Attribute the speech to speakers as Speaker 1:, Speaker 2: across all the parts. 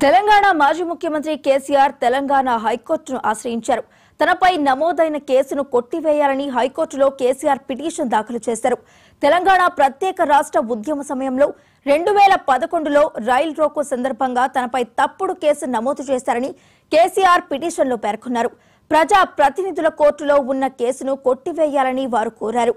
Speaker 1: తెలంగాణ మాజీ ముఖ్యమంత్రి కేసీఆర్ తెలంగాణ హైకోర్టును ఆశ్రయించారు. తనపై నమోదైన కేసును కొట్టివేయాలని హైకోర్టులో కేసీఆర్ పిటిషన్ దాఖలు చేశారు. తెలంగాణ ప్రత్యేక రాష్ట్ర ఉద్యమ సమయంలో 2011లో రైల్ రోకో సందర్భంగా తనపై తప్పుడు కేసు నమోదు చేశారని కేసీఆర్ పిటిషన్లో పేర్కొన్నారు. ప్రజా ప్రతినిధుల కోర్టులో ఉన్న కేసును కొట్టివేయాలని వారు కోరారు.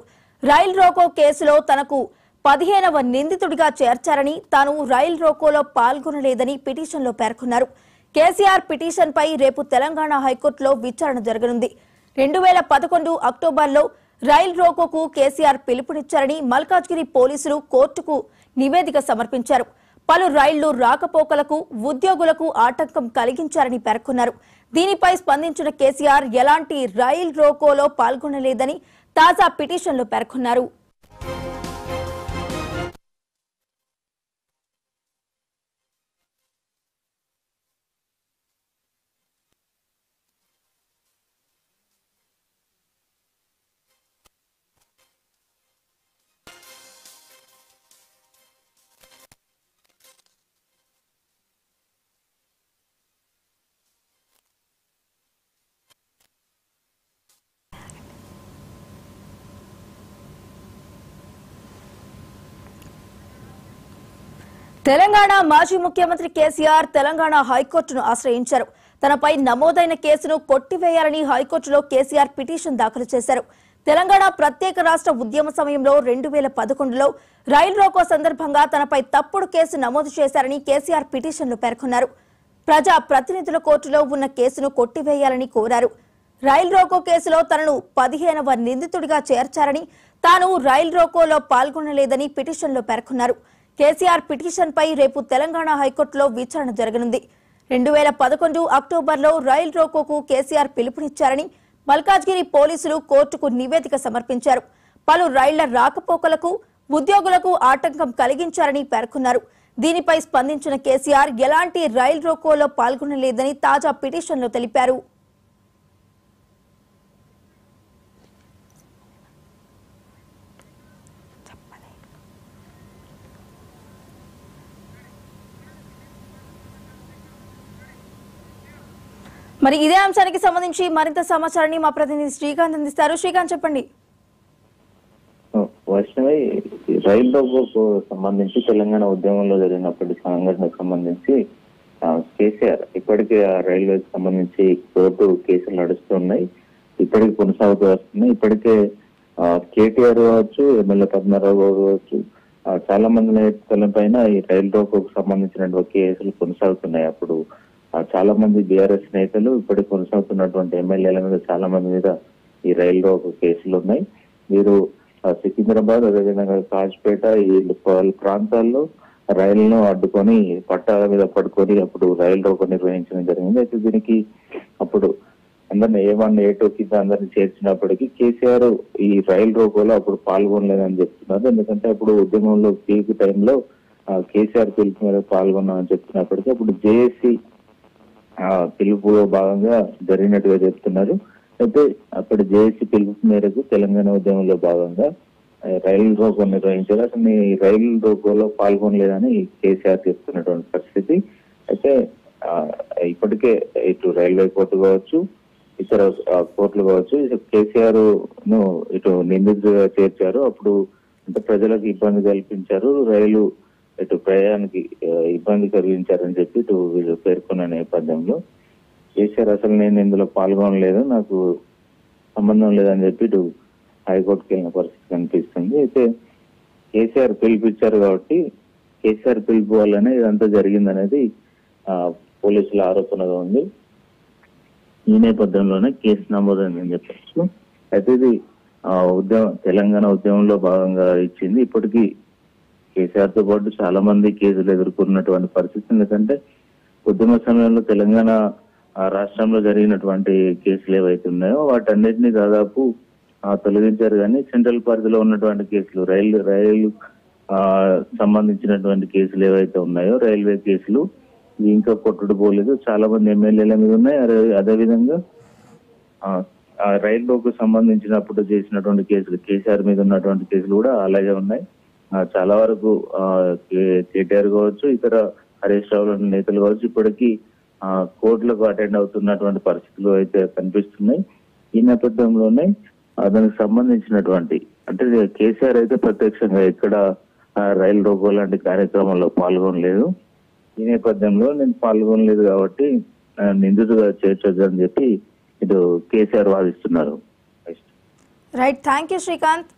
Speaker 1: రైల్ రోకో కేసులో తనకు 15వ నిందితుడిగా చేర్చారని, తాను రైల్ రోకోలో పాల్గొనలేదని పిటిషన్లో పేర్కొన్నారు. కేసీఆర్ పిటిషన్పై రేపు తెలంగాణ హైకోర్టులో విచారణ జరగనుంది. 2011 అక్టోబర్లో రైల్ రోకోకు కేసీఆర్ పిలుపునిచ్చారని మల్కాజ్గిరి పోలీసులు కోర్టుకు నివేదిక సమర్పించారు. పలు రైళ్లు రాకపోకలకు ఉద్యోగులకు ఆటంకం కలిగించారని పేర్కొన్నారు. దీనిపై స్పందించిన కేసీఆర్ ఎలాంటి రైల్ రోకోలో పాల్గొనలేదని తాజా పిటిషన్లో పేర్కొన్నారు. తెలంగాణ మాజీ ముఖ్యమంత్రి కేసీఆర్ తెలంగాణ హైకోర్టును ఆశ్రయించారు. తనపై నమోదైన కేసును కొట్టివేయాలని హైకోర్టులో కేసీఆర్ పిటిషన్ దాఖలు చేశారు. తెలంగాణ ప్రత్యేక రాష్ట్ర ఉద్యమ సమయంలో 2011లో రైల్ రోకో సందర్భంగా తనపై తప్పుడు కేసు నమోదు చేశారని కేసీఆర్ పిటిషన్లో పేర్కొన్నారు. ప్రజా ప్రతినిధుల కోర్టులో ఉన్న కేసును కొట్టివేయాలని కోరారు. రైల్ రోకో కేసులో తనను 15వ నిందితుడిగా చేర్చారని, తాను రైల్ రోకోలో పాల్గొనలేదని పిటిషన్లో పేర్కొన్నారు. కేసీఆర్ పిటిషన్పై రేపు తెలంగాణ హైకోర్టులో విచారణ జరగనుంది. 2011 అక్టోబర్లో రైల్ రోకోకు కేసీఆర్ పిలుపునిచ్చారని మల్కాజ్గిరి పోలీసులు కోర్టుకు నివేదిక సమర్పించారు. పలు రైళ్ల రాకపోకలకు ఉద్యోగులకు ఆటంకం కలిగించారని పేర్కొన్నారు. దీనిపై స్పందించిన కేసీఆర్ ఎలాంటి రైల్ రోకోలో పాల్గొనలేదని తాజా పిటిషన్లో తెలిపారు. మరి ఇదే అంశానికి సంబంధించి మరింత సమాచారాన్ని మా ప్రతినిధి శ్రీకాంత్ అందిస్తారు. శ్రీకాంత్, చెప్పండి.
Speaker 2: వైష్ణవి, రైల్ రోకోకు సంబంధించి తెలంగాణ ఉద్యమంలో జరిగినప్పటి సంఘటనకు సంబంధించి కేసీఆర్ ఇప్పటికే ఆ రైల్వేకి సంబంధించి కోర్టు కేసులు నడుస్తున్నాయి, ఇప్పటికి కొనసాగుతూ వస్తున్నాయి. ఇప్పటికే కేటీఆర్ కావచ్చు, ఎమ్మెల్యే పద్మారావు కావచ్చు, చాలా మంది నేతల పైన ఈ రైల్ రోకోకు సంబంధించినటువంటి కేసులు కొనసాగుతున్నాయి. అప్పుడు చాలా మంది బీఆర్ఎస్ నేతలు ఇప్పటికి కొనసాగుతున్నటువంటి ఎమ్మెల్యేల మీద చాలా మంది మీద ఈ రైల్ రోకో కేసులు ఉన్నాయి. వీరు సికింద్రాబాద్, అదేవిధంగా కాజ్పేట ఈ ప్రాంతాల్లో రైలును అడ్డుకొని పట్టాల మీద పడుకొని అప్పుడు రైలు రోకో నిర్వహించడం జరిగింది. అయితే దీనికి అప్పుడు అందరిని A1, A2 కింద అందరిని చేర్చినప్పటికీ కేసీఆర్ ఈ రైలు రోకోలో అప్పుడు పాల్గొనలేదని చెప్తున్నారు. ఎందుకంటే అప్పుడు ఉద్యమంలో పీక్ టైంలో కేసీఆర్ పిలుపు మీద పాల్గొన్నామని చెప్తున్నప్పటికీ అప్పుడు జేఏసీ పిలుపులో భాగంగా జరిగినట్టుగా చెప్తున్నారు. అయితే అక్కడ జేఏసీ పిలుపు మేరకు తెలంగాణ ఉద్యమంలో భాగంగా రైలు రోకో నిర్వహించారు. అసలు ఈ రైలు రోకోలో పాల్గొనలేదని కేసీఆర్ చెప్తున్నటువంటి పరిస్థితి. అయితే ఇప్పటికే ఇటు రైల్వే కోర్టు కావచ్చు, ఇతర కోర్టులు కావచ్చు, కేసీఆర్ ను ఇటు నిందితుడిగా చేర్చారు. అప్పుడు అంటే ప్రజలకు ఇబ్బంది కల్పించారు, రైలు ఇటు ప్రయాణానికి ఇబ్బంది కలిగించారని చెప్పి ఇటు వీళ్ళు పేర్కొన్న నేపథ్యంలో కేసీఆర్ అసలు నేను ఇందులో పాల్గొనలేదు, నాకు సంబంధం లేదని చెప్పి ఇటు హైకోర్టుకి వెళ్ళిన పరిస్థితి కనిపిస్తుంది. అయితే కేసీఆర్ పిలిపించారు కాబట్టి కేసీఆర్ పిలుపు వల్లనే ఇదంతా జరిగిందనేది పోలీసుల ఆరోపణగా ఉంది. ఈ నేపథ్యంలోనే కేసు నమోదైందని చెప్పచ్చు. అయితే ఇది తెలంగాణ ఉద్యమంలో భాగంగా ఇచ్చింది. ఇప్పటికీ కేసీఆర్ తో పాటు చాలా మంది కేసులు ఎదుర్కొన్నటువంటి పరిస్థితి. ఎందుకంటే ఉద్యమ సమయంలో తెలంగాణ రాష్ట్రంలో జరిగినటువంటి కేసులు ఏవైతే ఉన్నాయో వాటన్నిటిని దాదాపు తొలగించారు. కానీ సెంట్రల్ పరిధిలో ఉన్నటువంటి కేసులు, రైలు సంబంధించినటువంటి కేసులు ఏవైతే ఉన్నాయో రైల్వే కేసులు ఇంకా కొట్టుడు పోలేదు. చాలా మంది ఎమ్మెల్యేల మీద ఉన్నాయి. అదేవిధంగా రైలు రోకు సంబంధించినప్పుడు చేసినటువంటి కేసులు, కేసీఆర్ మీద ఉన్నటువంటి కేసులు కూడా అలాగే ఉన్నాయి. చాలా వరకు కేటీఆర్ కావచ్చు, ఇతర హరీష్ రావు లాంటి నేతలు కావచ్చు ఇప్పటికీ కోర్టులకు అటెండ్ అవుతున్నటువంటి పరిస్థితులు అయితే కనిపిస్తున్నాయి. ఈ నేపథ్యంలోనే దానికి సంబంధించినటువంటి అంటే కేసీఆర్ అయితే ప్రత్యక్షంగా ఎక్కడ రైలు రోకో లాంటి కార్యక్రమంలో పాల్గొనలేదు. ఈ నేపథ్యంలో నేను పాల్గొనలేదు కాబట్టి నిందితుగా చేర్చొద్దు అని చెప్పి ఇటు కేసీఆర్ వాదిస్తున్నారు.
Speaker 1: Right, thank you Srikanth.